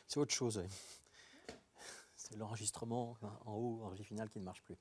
C'est autre chose. Oui. C'est l'enregistrement en haut, l'enregistrement final qui ne marche plus.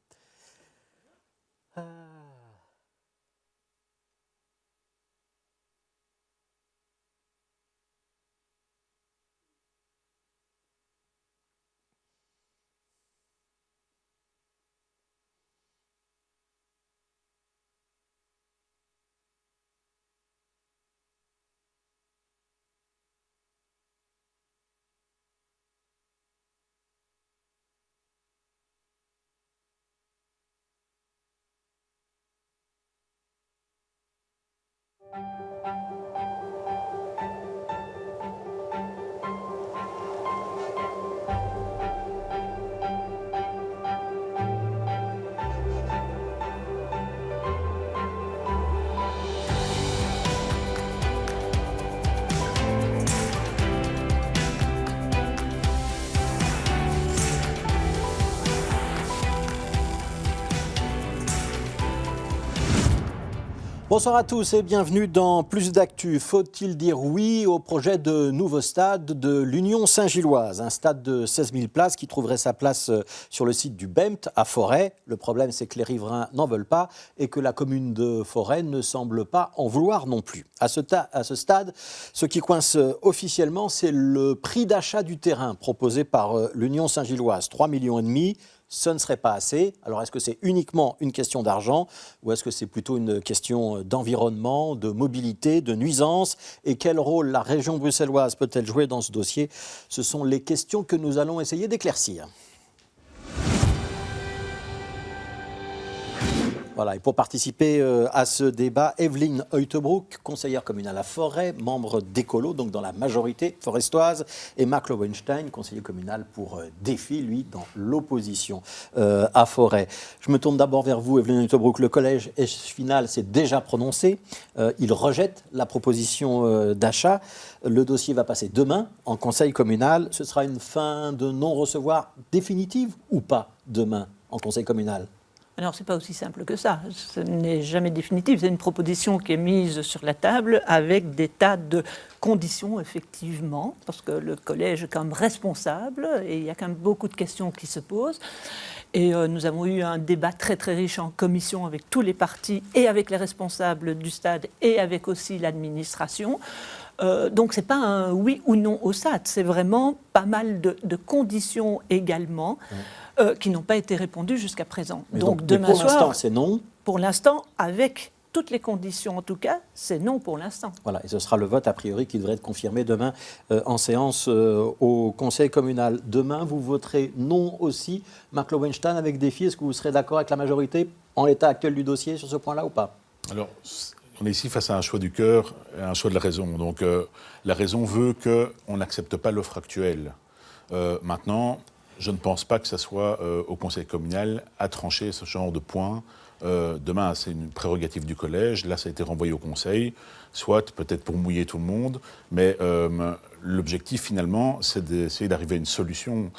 Bonsoir à tous et bienvenue dans Plus d'actu. Faut-il dire oui au projet de nouveau stade de l'Union Saint-Gilloise? Un stade de 16 000 places qui trouverait sa place sur le site du BEMT à Forêt. Le problème, c'est que les riverains n'en veulent pas et que la commune de Forêt ne semble pas en vouloir non plus. À ce stade, ce qui coince officiellement, c'est le prix d'achat du terrain proposé par l'Union Saint-Gilloise, 3,5 millions. Ce ne serait pas assez. Alors, est-ce que c'est uniquement une question d'argent ou est-ce que c'est plutôt une question d'environnement, de mobilité, de nuisance? Et quel rôle la région bruxelloise peut-elle jouer dans ce dossier? Ce sont les questions que nous allons essayer d'éclaircir. Voilà, et pour participer à ce débat, Evelyne Heutebroek, conseillère communale à Forêt, membre d'Écolo, donc dans la majorité forestoise, et Marc Lowenstein, conseiller communal pour Défi, lui, dans l'opposition à Forêt. Je me tourne d'abord vers vous, Evelyne Heutebroek. Le collège final s'est déjà prononcé. Il rejette la proposition d'achat. Le dossier va passer demain en conseil communal. Ce sera une fin de non-recevoir définitive ou pas demain en conseil communal? Alors, ce n'est pas aussi simple que ça. Ce n'est jamais définitif. C'est une proposition qui est mise sur la table avec des tas de conditions, effectivement, parce que le collège est quand même responsable et il y a quand même beaucoup de questions qui se posent. Et nous avons eu un débat très, très riche en commission avec tous les partis et avec les responsables du stade et avec aussi l'administration. Donc, ce n'est pas un oui ou non au stade. C'est vraiment pas mal de conditions également. Qui n'ont pas été répondues jusqu'à présent. Donc demain soir, pour l'instant, c'est non. Pour l'instant, avec toutes les conditions en tout cas, c'est non pour l'instant. Voilà, et ce sera le vote a priori qui devrait être confirmé demain en séance au conseil communal. Demain, vous voterez non aussi. Marc Lowenstein, avec Défi, est-ce que vous serez d'accord avec la majorité en l'état actuel du dossier sur ce point-là ou pas? Alors, on est ici face à un choix du cœur et un choix de la raison. Donc, la raison veut qu'on n'accepte pas l'offre actuelle. Maintenant, je ne pense pas que ce soit au conseil communal à trancher ce genre de points. Demain, c'est une prérogative du collège. Là, ça a été renvoyé au conseil, soit peut-être pour mouiller tout le monde. Mais l'objectif, finalement, c'est d'essayer d'arriver à une solution.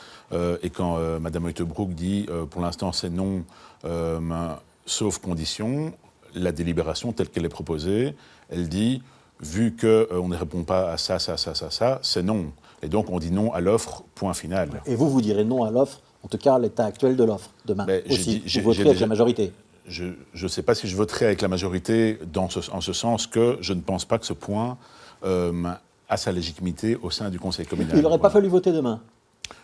Et quand Mme Heutebroek dit pour l'instant, c'est non, sauf condition, la délibération telle qu'elle est proposée, elle dit, vu qu'on ne répond pas à ça, c'est non. Et donc, on dit non à l'offre, point final. Et vous direz non à l'offre, en tout cas à l'état actuel de l'offre, demain aussi. Vous voterez avec la majorité? Je ne sais pas si je voterai avec la majorité en ce sens que je ne pense pas que ce point a sa légitimité au sein du conseil communal. Il n'aurait pas fallu voter demain?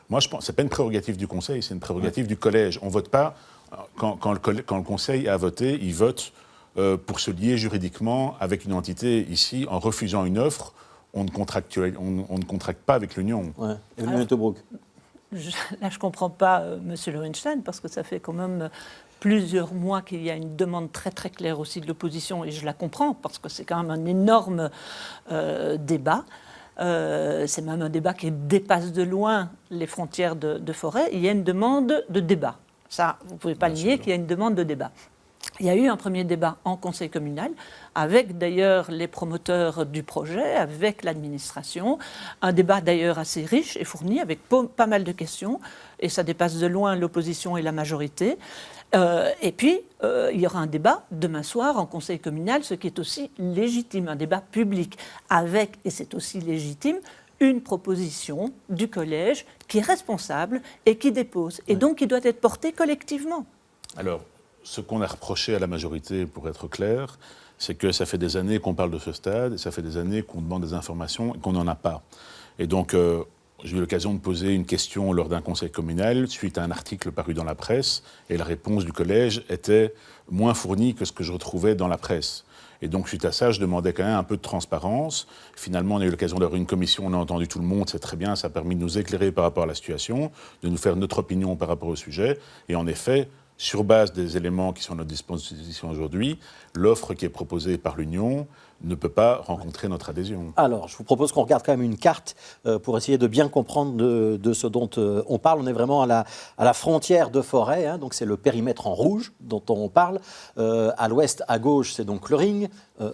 Moi, je pense que ce n'est pas une prérogative du conseil, c'est une prérogative du collège. On ne vote pas, quand le conseil a voté, il vote pour se lier juridiquement avec une entité. Ici, en refusant une offre, on ne contracte pas avec l'Union. Ouais. Evelyne Heutebroek. Là, je ne comprends pas M. Lowenstein, parce que ça fait quand même plusieurs mois qu'il y a une demande très très claire aussi de l'opposition, et je la comprends, parce que c'est quand même un énorme débat. C'est même un débat qui dépasse de loin les frontières de Forêt. Il y a une demande de débat. Ça, vous ne pouvez pas nier qu'il y a une demande de débat. Il y a eu un premier débat en conseil communal, avec d'ailleurs les promoteurs du projet, avec l'administration. Un débat d'ailleurs assez riche et fourni, avec pas mal de questions, et ça dépasse de loin l'opposition et la majorité. Et puis, il y aura un débat demain soir en conseil communal, ce qui est aussi légitime, un débat public, avec, et c'est aussi légitime, une proposition du collège qui est responsable et qui dépose, et donc qui doit être portée collectivement. Alors, ce qu'on a reproché à la majorité, pour être clair, c'est que ça fait des années qu'on parle de ce stade, et ça fait des années qu'on demande des informations et qu'on n'en a pas. Et donc, j'ai eu l'occasion de poser une question lors d'un conseil communal suite à un article paru dans la presse, et la réponse du collège était moins fournie que ce que je retrouvais dans la presse. Et donc, suite à ça, je demandais quand même un peu de transparence. Finalement, on a eu l'occasion d'avoir une commission, on a entendu tout le monde, c'est très bien, ça a permis de nous éclairer par rapport à la situation, de nous faire notre opinion par rapport au sujet. Et en effet, sur base des éléments qui sont à notre disposition aujourd'hui, l'offre qui est proposée par l'Union ne peut pas rencontrer notre adhésion. Alors, je vous propose qu'on regarde quand même une carte pour essayer de bien comprendre de ce dont on parle. On est vraiment à la frontière de Forêt, hein, donc c'est le périmètre en rouge dont on parle. À l'ouest, à gauche, c'est donc le ring.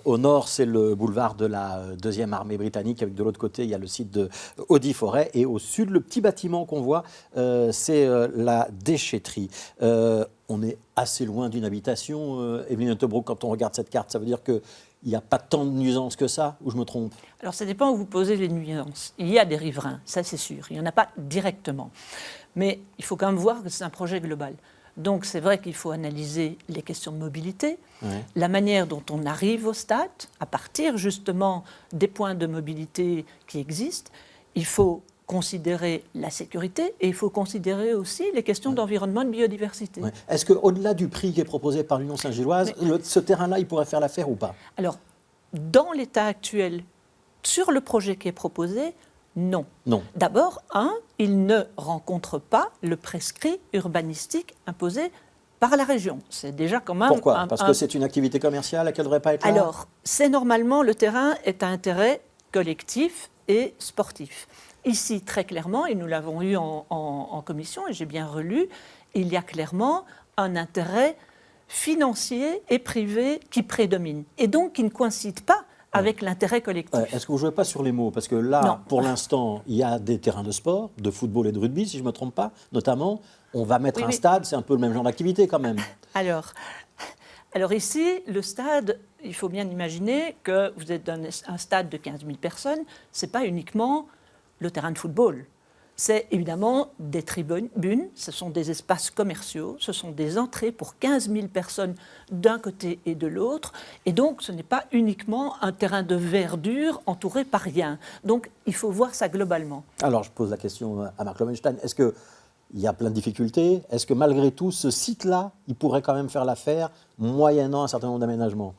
Au nord, c'est le boulevard de la 2e armée britannique, avec de l'autre côté, il y a le site de Audi-Forêt. Et au sud, le petit bâtiment qu'on voit, c'est la déchetterie. On est assez loin d'une habitation, Evelyne Untebroek, quand on regarde cette carte. Ça veut dire qu'il n'y a pas tant de nuisances que ça, ou je me trompe? Alors, ça dépend où vous posez les nuisances. Il y a des riverains, ça c'est sûr. Il n'y en a pas directement. Mais il faut quand même voir que c'est un projet global. Donc, c'est vrai qu'il faut analyser les questions de mobilité, la manière dont on arrive au stade, à partir justement des points de mobilité qui existent. Il faut considérer la sécurité et il faut considérer aussi les questions d'environnement et de biodiversité. Est-ce qu'au-delà du prix qui est proposé par l'Union Saint-Gilloise, ce terrain-là, il pourrait faire l'affaire ou pas? Alors, dans l'état actuel, sur le projet qui est proposé, non. D'abord, il ne rencontre pas le prescrit urbanistique imposé par la région. C'est déjà quand même... Pourquoi? Parce que c'est une activité commerciale, qu'elle ne devrait pas être là? Alors, c'est normalement, le terrain est à intérêt collectif et sportif. Ici, très clairement, et nous l'avons eu en commission, et j'ai bien relu, il y a clairement un intérêt financier et privé qui prédomine, et donc qui ne coïncide pas avec l'intérêt collectif. Est-ce que vous ne jouez pas sur les mots? Parce que là, non. Pour l'instant, il y a des terrains de sport, de football et de rugby, si je ne me trompe pas, notamment. On va mettre un stade, c'est un peu le même genre d'activité quand même. Alors ici, le stade, il faut bien imaginer que vous êtes dans un stade de 15 000 personnes, ce n'est pas uniquement le terrain de football. C'est évidemment des tribunes, ce sont des espaces commerciaux, ce sont des entrées pour 15 000 personnes d'un côté et de l'autre. Et donc, ce n'est pas uniquement un terrain de verdure entouré par rien. Donc, il faut voir ça globalement. Alors, je pose la question à Marc Lowenstein. Est-ce qu'il y a plein de difficultés? Est-ce que malgré tout, ce site-là, il pourrait quand même faire l'affaire, moyennant un certain nombre d'aménagements?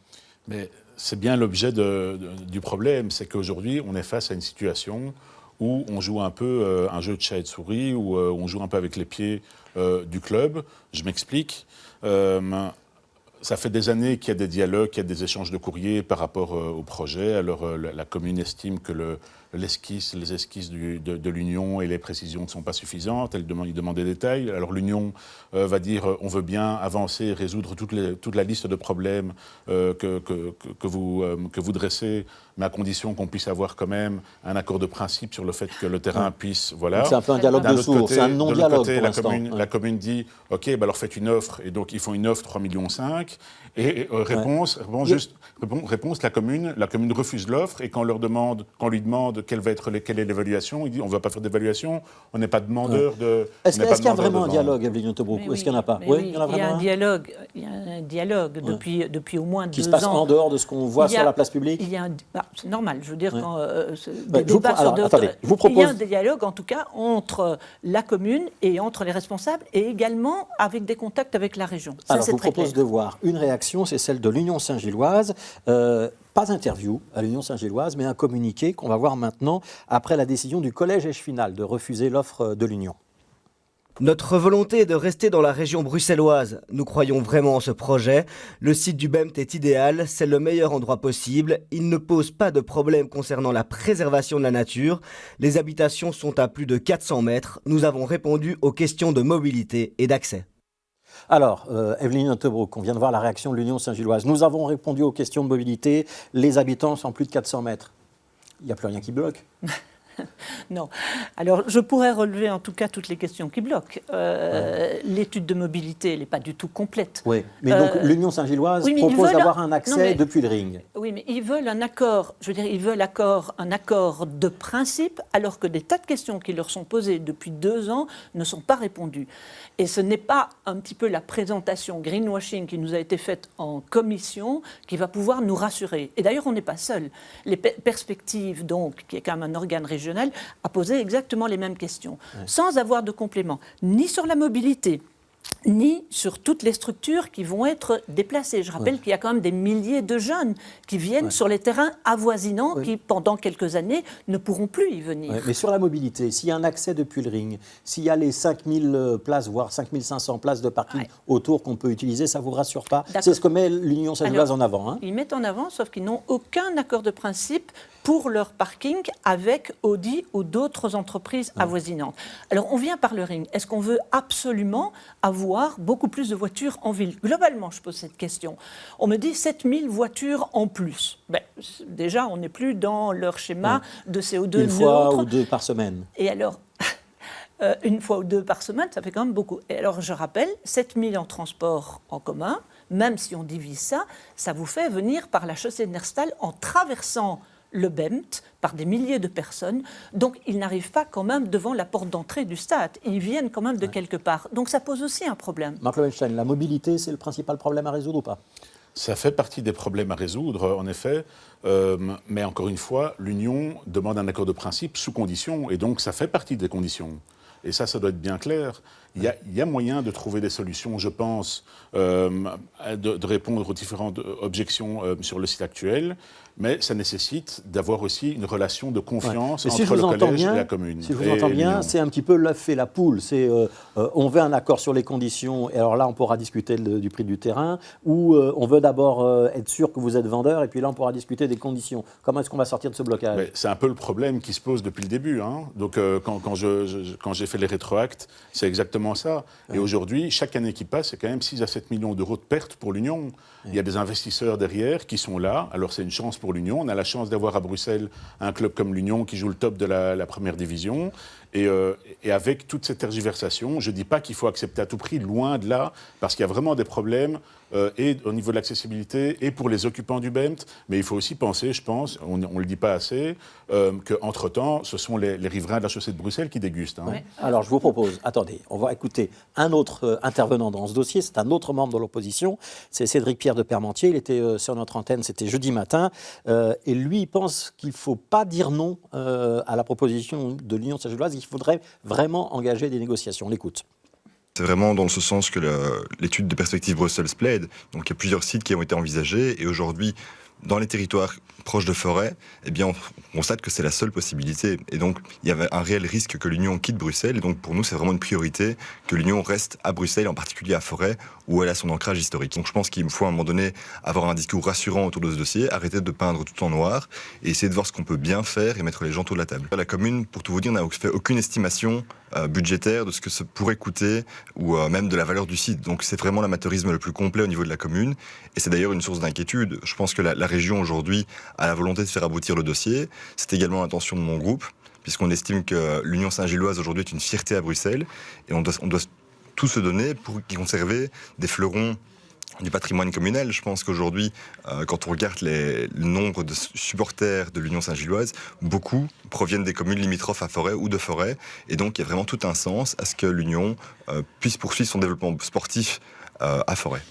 Mais c'est bien l'objet du problème, c'est qu'aujourd'hui, on est face à une situation où on joue un peu un jeu de chat et de souris, où on joue un peu avec les pieds du club. Je m'explique. Ça fait des années qu'il y a des dialogues, qu'il y a des échanges de courriers par rapport au projet. Alors la commune estime que les esquisses de l'Union et les précisions ne sont pas suffisantes. Il demande des détails. Alors l'Union va dire on veut bien avancer et résoudre toute la liste de problèmes que vous dressez, mais à condition qu'on puisse avoir quand même un accord de principe sur le fait que le terrain puisse... Voilà. C'est un peu un dialogue de sourds, c'est un non-dialogue pour l'instant. La commune dit ok, bah alors faites une offre, et donc ils font une offre 3,5 millions. Et réponse, la commune refuse l'offre, et quand on lui demande quelle est l'évaluation, il dit on ne va pas faire d'évaluation, on n'est pas demandeur de... Est-ce qu'il y a vraiment un dialogue, Evelyne Untebroek? Est-ce qu'il n'y en a pas? Oui, il y a un dialogue, depuis au moins 2 ans. Qui se passe en dehors de ce qu'on voit sur la place publique? C'est normal, je veux dire, quand je vous propose... il y a un dialogue, en tout cas, entre la commune et entre les responsables, et également avec des contacts avec la région. Ça, alors, je vous propose de voir une réaction, c'est celle de l'Union Saint-Gilloise. Pas interview à l'Union Saint-Gilloise, mais un communiqué qu'on va voir maintenant après la décision du collège Eche-Final de refuser l'offre de l'Union. Notre volonté est de rester dans la région bruxelloise. Nous croyons vraiment en ce projet. Le site du BEMT est idéal, c'est le meilleur endroit possible. Il ne pose pas de problème concernant la préservation de la nature. Les habitations sont à plus de 400 mètres. Nous avons répondu aux questions de mobilité et d'accès. Alors, Evelyne Untebroek, on vient de voir la réaction de l'Union Saint-Gilloise. Nous avons répondu aux questions de mobilité. Les habitants sont plus de 400 mètres. Il n'y a plus rien qui bloque. Non. Alors, je pourrais relever en tout cas toutes les questions qui bloquent. L'étude de mobilité, elle n'est pas du tout complète. Oui, mais donc l'Union Saint-Gilloise propose d'avoir un accès depuis le ring. Oui, mais ils veulent un accord, un accord de principe, alors que des tas de questions qui leur sont posées depuis 2 ans ne sont pas répondues. Et ce n'est pas un petit peu la présentation greenwashing qui nous a été faite en commission qui va pouvoir nous rassurer. Et d'ailleurs, on n'est pas seul. Les perspectives, donc, qui est quand même un organe régional, a posé exactement les mêmes questions, sans avoir de complément, ni sur la mobilité, ni sur toutes les structures qui vont être déplacées. Je rappelle qu'il y a quand même des milliers de jeunes qui viennent sur les terrains avoisinants qui, pendant quelques années, ne pourront plus y venir. Mais sur la mobilité, s'il y a un accès depuis le ring, s'il y a les 5000 places, voire 5500 places de parking autour qu'on peut utiliser, ça ne vous rassure pas? C'est ce que met l'Union Saint-Gilloise en avant. Hein. Ils mettent en avant, sauf qu'ils n'ont aucun accord de principe pour leur parking avec Audi ou d'autres entreprises avoisinantes. Alors, on vient par le ring. Est-ce qu'on veut absolument avoir beaucoup plus de voitures en ville? Globalement, je pose cette question. On me dit 7000 voitures en plus. Ben, déjà, on n'est plus dans leur schéma de CO2 neutre. Une fois ou 2 par semaine. Et alors, une fois ou 2 par semaine, ça fait quand même beaucoup. Et alors, je rappelle, 7000 en transport en commun, même si on divise ça, ça vous fait venir par la chaussée de Nerstal en traversant le BEMT par des milliers de personnes. Donc, ils n'arrivent pas quand même devant la porte d'entrée du stade. Ils viennent quand même de quelque part. Donc, ça pose aussi un problème. Marc Lowenstein, la mobilité, c'est le principal problème à résoudre ou pas? Ça fait partie des problèmes à résoudre, en effet. Mais encore une fois, l'Union demande un accord de principe sous conditions. Et donc, ça fait partie des conditions. Et ça doit être bien clair. Il y a moyen de trouver des solutions, je pense, de répondre aux différentes objections sur le site actuel, mais ça nécessite d'avoir aussi une relation de confiance entre le collège et la commune. Si je vous entends bien, c'est un petit peu l'œuf et la poule. C'est on veut un accord sur les conditions, et alors là, on pourra discuter du prix du terrain, ou on veut d'abord être sûr que vous êtes vendeur, et puis là, on pourra discuter des conditions. Comment est-ce qu'on va sortir de ce blocage? C'est un peu le problème qui se pose depuis le début. Hein. Donc, quand j'ai fait les rétroactes, c'est exactement ça. Et aujourd'hui, chaque année qui passe, c'est quand même 6 à 7 millions d'euros de pertes pour l'Union. Il y a des investisseurs derrière qui sont là. Alors, c'est une chance pour l'Union. On a la chance d'avoir à Bruxelles un club comme l'Union qui joue le top de la première division. Et avec toute cette tergiversation, je ne dis pas qu'il faut accepter à tout prix, loin de là, parce qu'il y a vraiment des problèmes, et au niveau de l'accessibilité, et pour les occupants du BEMT. Mais il faut aussi penser, je pense, on ne le dit pas assez, qu'entre-temps, ce sont les riverains de la chaussée de Bruxelles qui dégustent. Hein. Ouais. Alors, je vous propose, attendez, on va écouter un autre intervenant dans ce dossier. C'est un autre membre de l'opposition. C'est Cédric Pierre de Permentier. Il était sur notre antenne, c'était jeudi matin. Et lui, il pense qu'il ne faut pas dire non à la proposition de l'Union Saint-Gilloise. Il faudrait vraiment engager des négociations. On l'écoute. C'est vraiment dans ce sens que l'étude de perspective Brussels plaide. Donc il y a plusieurs sites qui ont été envisagés et aujourd'hui, dans les territoires proches de forêt, eh bien, on constate que c'est la seule possibilité. Et donc, il y avait un réel risque que l'Union quitte Bruxelles. Et donc, pour nous, c'est vraiment une priorité que l'Union reste à Bruxelles, en particulier à Forêt, où elle a son ancrage historique. Donc, je pense qu'il faut à un moment donné avoir un discours rassurant autour de ce dossier, arrêter de peindre tout en noir et essayer de voir ce qu'on peut bien faire et mettre les gens autour de la table. La commune, pour tout vous dire, n'a fait aucune estimation budgétaire de ce que ça pourrait coûter ou même de la valeur du site. Donc, c'est vraiment l'amateurisme le plus complet au niveau de la commune. Et c'est d'ailleurs une source d'inquiétude. Je pense que la région aujourd'hui a la volonté de faire aboutir le dossier. C'est également l'intention de mon groupe, puisqu'on estime que l'Union Saint-Gilloise aujourd'hui est une fierté à Bruxelles et on doit tout se donner pour y conserver des fleurons du patrimoine communal. Je pense qu'aujourd'hui, quand on regarde le nombre de supporters de l'Union Saint-Gilloise, beaucoup proviennent des communes limitrophes à Forêt ou de Forêt. Et donc, il y a vraiment tout un sens à ce que l'Union puisse poursuivre son développement sportif à Forêt.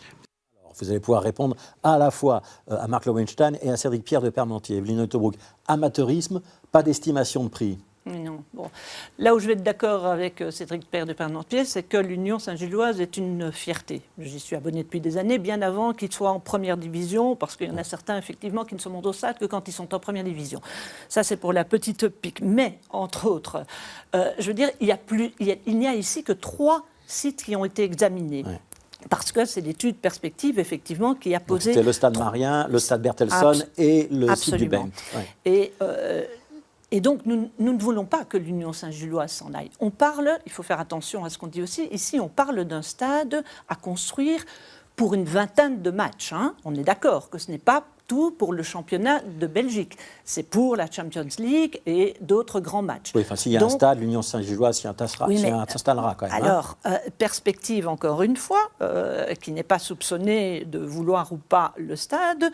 Vous allez pouvoir répondre à la fois à Marc Lowenstein et à Cédric Pierre de Permentier. Evelyne Uttebroek, amateurisme, pas d'estimation de prix. Non. Bon. Là où je vais être d'accord avec Cédric Pierre de Permentier, c'est que l'Union Saint-Gilloise est une fierté. J'y suis abonné depuis des années, bien avant qu'il soit en première division, parce qu'il y en a certains, effectivement, qui ne se montent au stade que quand ils sont en première division. Ça, c'est pour la petite pique. Mais, entre autres, je veux dire, il n'y a ici que 3 sites qui ont été examinés. Ouais. Parce que c'est l'étude perspective, effectivement, qui a posé... C'était le stade Marien, le stade Bertelson et le site du BEMT. Ouais. Et donc, nous ne voulons pas que l'Union Saint-Gilloise s'en aille. On parle, il faut faire attention à ce qu'on dit aussi, ici, on parle d'un stade à construire pour une vingtaine de matchs. Hein. On est d'accord que ce n'est pas tout pour le championnat de Belgique. C'est pour la Champions League et d'autres grands matchs. Oui, enfin, s'il y a un stade, l'Union Saint-Gilloise s'y installera quand même. Alors, perspective, encore une fois, qui n'est pas soupçonnée de vouloir ou pas le stade,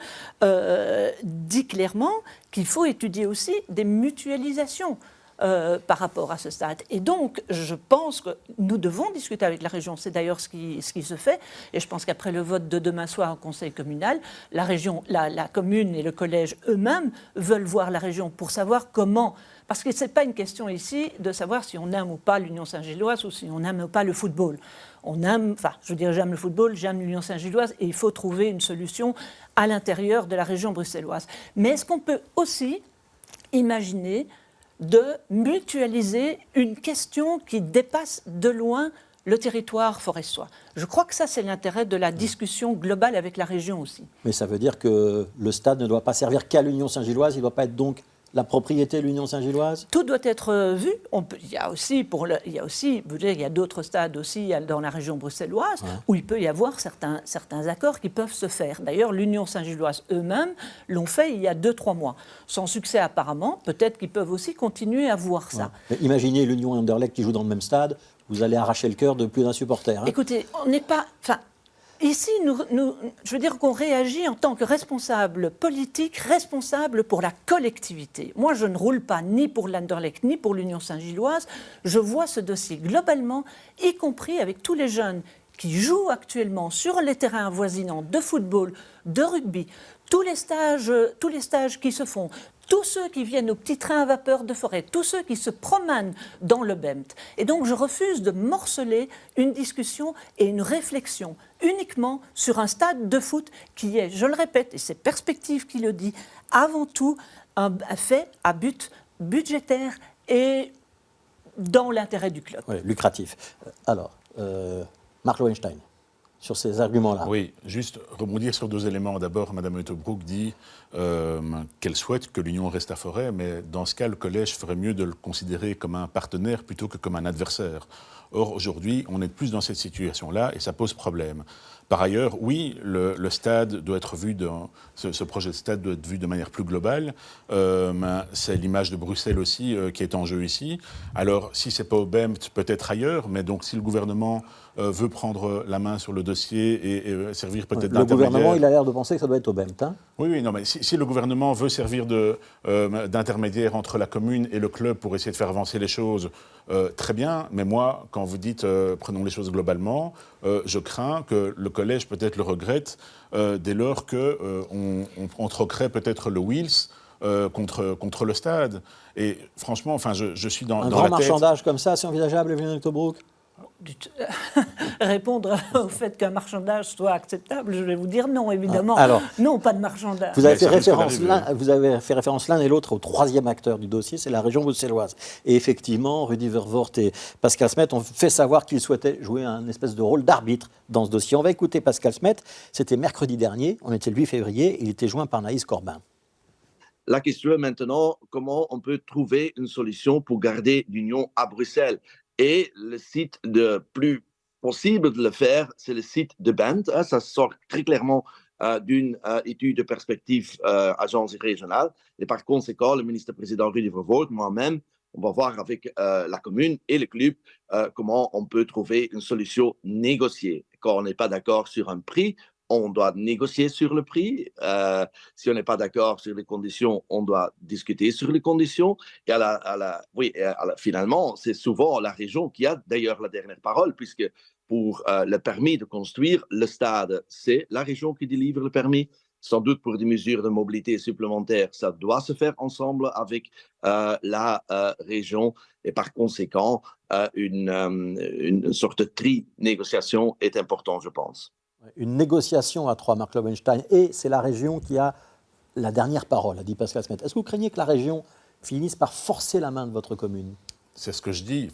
dit clairement qu'il faut étudier aussi des mutualisations. Par rapport à ce stade. Et donc, je pense que nous devons discuter avec la région. C'est d'ailleurs ce qui se fait. Et je pense qu'après le vote de demain soir au conseil communal, la région, la commune et le collège eux-mêmes veulent voir la région pour savoir comment. Parce que ce n'est pas une question ici de savoir si on aime ou pas l'Union Saint-Gilloise ou si on n'aime ou pas le football. J'aime le football, j'aime l'Union Saint-Gilloise et il faut trouver une solution à l'intérieur de la région bruxelloise. Mais est-ce qu'on peut aussi imaginer de mutualiser une question qui dépasse de loin le territoire forestois? Je crois que ça, c'est l'intérêt de la discussion globale avec la région aussi. Mais ça veut dire que le stade ne doit pas servir qu'à l'Union Saint-Gilloise, il ne doit pas être donc la propriété de l'Union Saint-Gilloise? Tout doit être vu. Il y a d'autres stades aussi dans la région bruxelloise où il peut y avoir certains accords qui peuvent se faire. D'ailleurs, l'Union Saint-Gilloise eux-mêmes l'ont fait il y a 2-3 mois. Sans succès apparemment, peut-être qu'ils peuvent aussi continuer à voir ça. Mais imaginez l'Union et Anderlecht qui jouent dans le même stade, vous allez arracher le cœur de plus d'un supporter. Écoutez, on n'est pas... Ici, je veux dire qu'on réagit en tant que responsable politique, responsable pour la collectivité. Moi, je ne roule pas ni pour l'Anderlecht ni pour l'Union Saint-Gilloise. Je vois ce dossier globalement, y compris avec tous les jeunes qui jouent actuellement sur les terrains avoisinants de football, de rugby, tous les stages qui se font, tous ceux qui viennent au petit train à vapeur de Forêt, tous ceux qui se promènent dans le BEMT. Et donc je refuse de morceler une discussion et une réflexion uniquement sur un stade de foot qui est, je le répète, et c'est Perspective qui le dit, avant tout un fait à but budgétaire et dans l'intérêt du club. Oui, lucratif. Alors, Marc Lowenstein, sur ces arguments-là. Oui, juste rebondir sur 2 éléments. D'abord, Mme Uttebroek dit qu'elle souhaite que l'Union reste à Forêt, mais dans ce cas, le collège ferait mieux de le considérer comme un partenaire plutôt que comme un adversaire. Or, aujourd'hui, on est plus dans cette situation-là et ça pose problème. Par ailleurs, oui, le stade doit être vu, ce projet de stade doit être vu de manière plus globale. C'est l'image de Bruxelles aussi qui est en jeu ici. Alors, si ce n'est pas au BEMT, peut-être ailleurs, mais donc si le gouvernement veut prendre la main sur le dossier et servir peut-être d'intermédiaire... Le gouvernement, il a l'air de penser que ça doit être au BEMT. Oui, non, mais si le gouvernement veut servir d'intermédiaire entre la commune et le club pour essayer de faire avancer les choses, très bien. Mais moi, quand vous dites prenons les choses globalement, je crains que le collège peut-être le regrette dès lors qu'on troquerait peut-être le Wheels contre le stade. Et franchement, je suis dans la tête... Un grand marchandage comme ça, c'est envisageable, Evelyne Uttebroek? Répondre au fait qu'un marchandage soit acceptable, je vais vous dire non, évidemment. Alors, non, pas de marchandage. Vous avez fait référence l'un et l'autre au 3e acteur du dossier, c'est la région bruxelloise. Et effectivement, Rudy Vervoort et Pascal Smet ont fait savoir qu'ils souhaitaient jouer un espèce de rôle d'arbitre dans ce dossier. On va écouter Pascal Smet, c'était mercredi dernier, on était le 8 février, il était joint par Naïs Corbin. La question est maintenant comment on peut trouver une solution pour garder l'Union à Bruxelles. Et le site le plus possible de le faire, c'est le site de BEMT. Ça sort très clairement d'une étude de perspective agence régionale. Et par conséquent, le ministre-président Rudy Vervoort, moi-même, on va voir avec la commune et le club comment on peut trouver une solution négociée. Quand on n'est pas d'accord sur un prix, on doit négocier sur le prix. Si on n'est pas d'accord sur les conditions, on doit discuter sur les conditions. Et finalement, c'est souvent la région qui a d'ailleurs la dernière parole, puisque pour le permis de construire le stade, c'est la région qui délivre le permis. Sans doute pour des mesures de mobilité supplémentaires, ça doit se faire ensemble avec la région. Et par conséquent, une sorte de tri-négociation est importante, je pense. Une négociation à 3, Marc Lowenstein, et c'est la région qui a la dernière parole, a dit Pascal Smet. Est-ce que vous craignez que la région finisse par forcer la main de votre commune? C'est ce que je dis.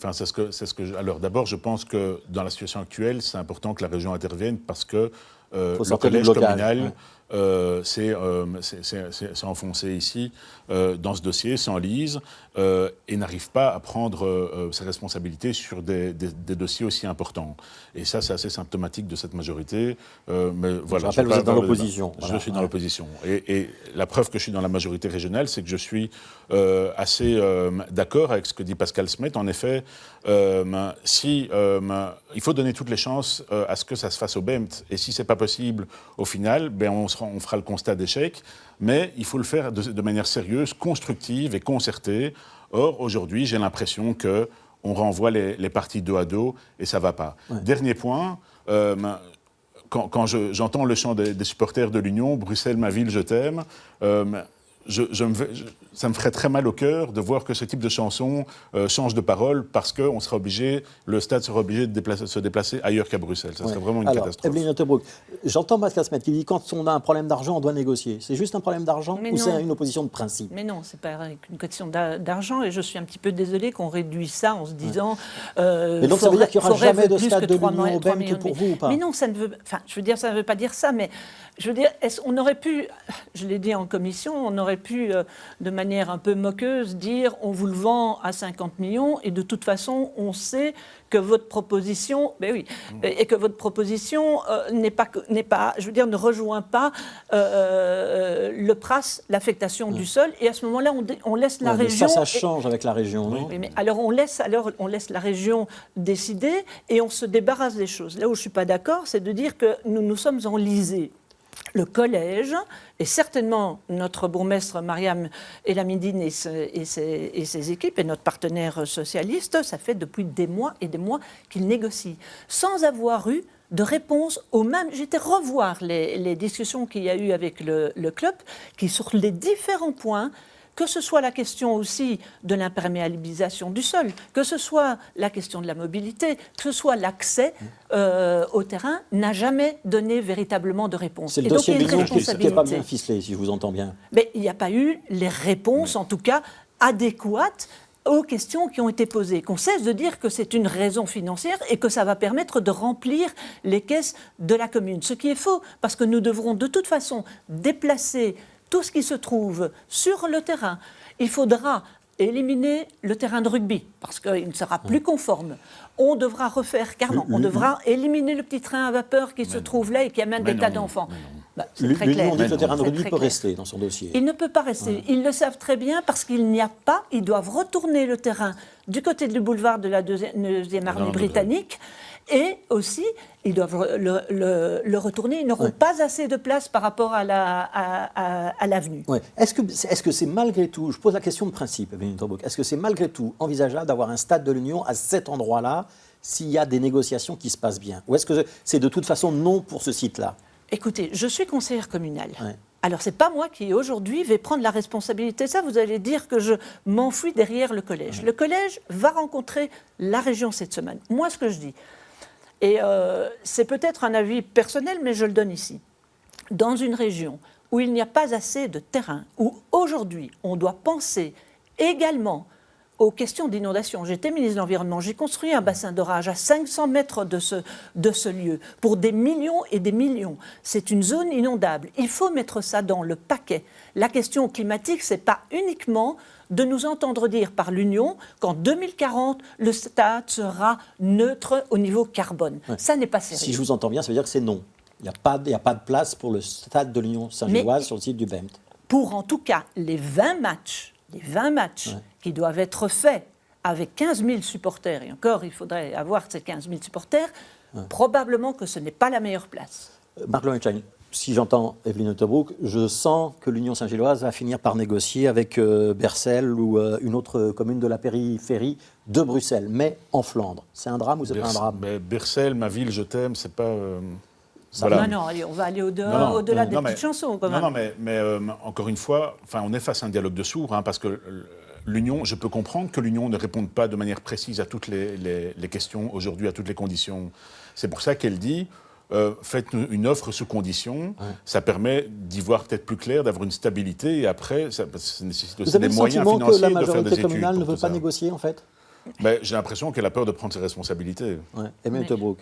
Alors d'abord, je pense que dans la situation actuelle, c'est important que la région intervienne parce que Faut le sortir du collège blocage, communal ouais. s'est enfoncé ici dans ce dossier, s'enlise et n'arrive pas à prendre ses responsabilités sur des dossiers aussi importants. Et ça, c'est assez symptomatique de cette majorité. Mais voilà, je rappelle, vous êtes dans l'opposition. Je suis dans l'opposition. Et la preuve que je suis dans la majorité régionale, c'est que je suis assez d'accord avec ce que dit Pascal Smet. En effet, il faut donner toutes les chances à ce que ça se fasse au BEMT. Et si ce n'est pas possible, au final, on fera le constat d'échec. Mais il faut le faire de manière sérieuse, constructive et concertée. Or, aujourd'hui, j'ai l'impression qu'on renvoie les parties dos à dos et ça ne va pas. Ouais. Dernier point, quand j'entends le chant des supporters de l'Union, Bruxelles, ma ville, je t'aime, ça me ferait très mal au cœur de voir que ce type de chanson change de parole parce que le stade sera obligé de se déplacer ailleurs qu'à Bruxelles. Ça serait vraiment une catastrophe. Evelyne Nothebroek, j'entends Pascal Smet qui dit quand on a un problème d'argent, on doit négocier. C'est juste un problème d'argent ou c'est une opposition de principe? Mais non, c'est pas une question d'argent et je suis un petit peu désolée qu'on réduise ça en se disant... mais donc ça veut dire qu'il n'y aura jamais de stade de l'Union au BEMT pour vous ou pas? Mais non, ça ne veut... Enfin, je veux dire, ça ne veut pas dire ça, mais je veux dire, on aurait pu, je l'ai dit en commission, on aurait pu, de manière un peu moqueuse, dire on vous le vend à 50 millions et de toute façon, on sait que votre proposition, et que votre proposition n'est pas, je veux dire, ne rejoint pas le PRAS, l'affectation du sol, et à ce moment-là, on laisse la région. Ça change avec la région, non? Oui, mais alors on laisse la région décider et on se débarrasse des choses. Là où je suis pas d'accord, c'est de dire que nous sommes enlisés. Le collège, et certainement notre bourgmestre Mariam Elamidine et ses équipes, et notre partenaire socialiste, ça fait depuis des mois et des mois qu'ils négocient, sans avoir eu de réponse aux mêmes... J'étais revoir les discussions qu'il y a eu avec le club, qui sur les différents points, que ce soit la question aussi de l'imperméabilisation du sol, que ce soit la question de la mobilité, que ce soit l'accès au terrain, n'a jamais donné véritablement de réponse. C'est le dossier de l'Union qui n'est pas bien ficelé, si je vous entends bien. Mais il n'y a pas eu les réponses, en tout cas, adéquates aux questions qui ont été posées. Qu'on cesse de dire que c'est une raison financière et que ça va permettre de remplir les caisses de la commune. Ce qui est faux, parce que nous devrons de toute façon déplacer tout ce qui se trouve sur le terrain. Il faudra éliminer le terrain de rugby, parce qu'il ne sera plus conforme. On devra refaire carrément. On devra éliminer le petit train à vapeur qui se trouve là et qui amène des tas d'enfants. C'est très clair. L'Union dit que le terrain de rugby peut rester dans son dossier. Il ne peut pas rester. Ils le savent très bien parce qu'il n'y a pas... Ils doivent retourner le terrain du côté du boulevard de la deuxième armée britannique. Et aussi, ils doivent le retourner. Ils n'auront pas assez de place par rapport à l'avenue. Ouais. Est-ce que c'est malgré tout, je pose la question de principe, est-ce que c'est malgré tout envisageable d'avoir un stade de l'Union à cet endroit-là s'il y a des négociations qui se passent bien? Ou est-ce que c'est de toute façon non pour ce site-là? Écoutez, je suis conseillère communale. Ouais. Alors, ce n'est pas moi qui, aujourd'hui, vais prendre la responsabilité de ça. Vous allez dire que je m'enfuis derrière le collège. Ouais. Le collège va rencontrer la région cette semaine. Moi, ce que je dis... Et c'est peut-être un avis personnel, mais je le donne ici. Dans une région où il n'y a pas assez de terrain, où aujourd'hui on doit penser également aux questions d'inondation. J'étais ministre de l'Environnement, j'ai construit un bassin d'orage à 500 mètres de ce lieu pour des millions et des millions. C'est une zone inondable. Il faut mettre ça dans le paquet. La question climatique, ce n'est pas uniquement de nous entendre dire par l'Union qu'en 2040, le stade sera neutre au niveau carbone. Ouais. Ça n'est pas sérieux. Si je vous entends bien, ça veut dire que c'est non. Il n'y a pas de place pour le stade de l'Union Saint-Gilloise sur le site du BEMT. Pour en tout cas les 20 matchs qui doivent être faits avec 15 000 supporters, et encore il faudrait avoir ces 15 000 supporters, probablement que ce n'est pas la meilleure place. Marc Lowenstein, si j'entends Evelyne Nothebroek, je sens que l'Union Saint-Gilloise va finir par négocier avec Bercel ou une autre commune de la périphérie de Bruxelles, mais en Flandre. C'est un drame ou c'est pas un drame? Mais Bercel, ma ville, je t'aime, c'est pas... Voilà. Non, allez, on va aller au-delà des petites chansons. Quand même. Non, mais encore une fois, on est face à un dialogue de sourds, parce que l'Union, je peux comprendre que l'Union ne réponde pas de manière précise à toutes les questions aujourd'hui, à toutes les conditions. C'est pour ça qu'elle dit... faites une offre sous condition, ça permet d'y voir peut-être plus clair, d'avoir une stabilité, et après, ça nécessite aussi des moyens financiers de faire des études. Vous avez le sentiment que la majorité communale ne veut pas négocier, en fait? J'ai l'impression qu'elle a peur de prendre ses responsabilités. Ouais. Et Nothebroek.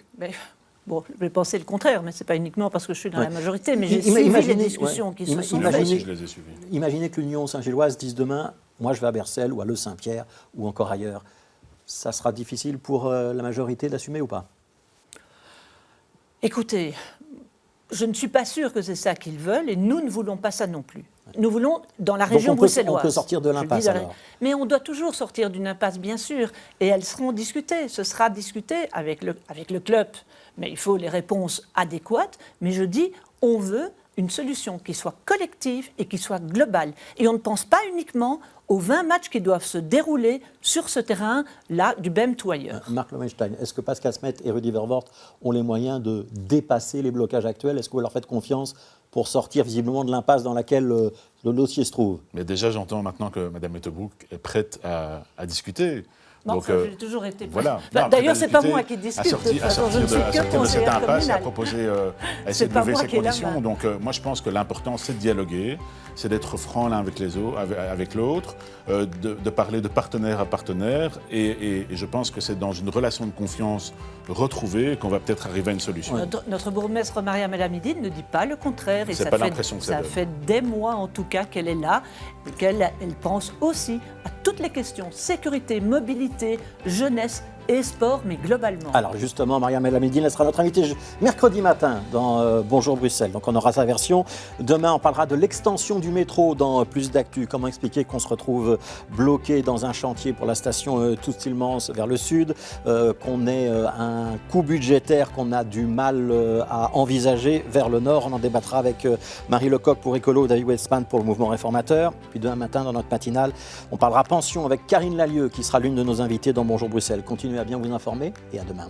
Bon, je vais penser le contraire, mais ce n'est pas uniquement parce que je suis dans la majorité, mais j'ai Imaginez- suivi les discussions qui se sont imaginez- faites. Je les ai suivis. Imaginez que l'Union Saint-Gilloise dise demain, moi je vais à Bercel ou à Le Saint-Pierre ou encore ailleurs. Ça sera difficile pour la majorité d'assumer ou pas? Écoutez, je ne suis pas sûre que c'est ça qu'ils veulent et nous ne voulons pas ça non plus. Nous voulons dans la région bruxelloise. On peut sortir de Je le dis l'impasse dans la- alors. Mais on doit toujours sortir d'une impasse, bien sûr, et elles seront discutées. Ce sera discuté avec le club, mais il faut les réponses adéquates. Mais je dis, on veut une solution qui soit collective et qui soit globale. Et on ne pense pas uniquement aux 20 matchs qui doivent se dérouler sur ce terrain-là, du BEMT ou ailleurs. Marc Lowenstein, est-ce que Pascal Smet et Rudy Vervoort ont les moyens de dépasser les blocages actuels? Est-ce que vous leur faites confiance pour sortir visiblement de l'impasse dans laquelle le dossier se trouve? Mais déjà, j'entends maintenant que Mme Mettebrook est prête à discuter. Non, Donc, enfin, j'ai toujours été prête. voilà. Bah, Non, d'ailleurs, prête à c'est pas discuter, moi qui discute. à sortir, de toute façon, je ne suis à que sortir de cette conseillère impasse et à communale. proposer, à C'est essayer de pas lever moi ces qui ai la conditions. main. Donc, moi, je pense que l'important, c'est de dialoguer, c'est d'être franc l'un avec avec l'autre, de parler de partenaire à partenaire, et je pense que c'est dans une relation de confiance retrouvée qu'on va peut-être arriver à une solution. Notre bourgmestre Maria Melamidine ne dit pas le contraire. Et C'est ça pas fait, l'impression que ça ça donne. fait des mois en tout cas qu'elle est là et qu'elle pense aussi à toutes les questions sécurité, mobilité, jeunesse et sport, mais globalement. Alors justement, Maria Melamidine, elle sera notre invitée mercredi matin dans Bonjour Bruxelles. Donc on aura sa version. Demain, on parlera de l'extension du métro dans Plus d'actu. Comment expliquer qu'on se retrouve bloqué dans un chantier pour la station Toustilmans vers le sud, qu'on ait un coût budgétaire qu'on a du mal à envisager vers le nord. On en débattra avec Marie Lecoq pour Écolo, David Westman pour le mouvement réformateur. Puis demain matin, dans notre matinale, on parlera pension avec Karine Lalieu, qui sera l'une de nos invitées dans Bonjour Bruxelles. Continuez à bien vous informer et à demain.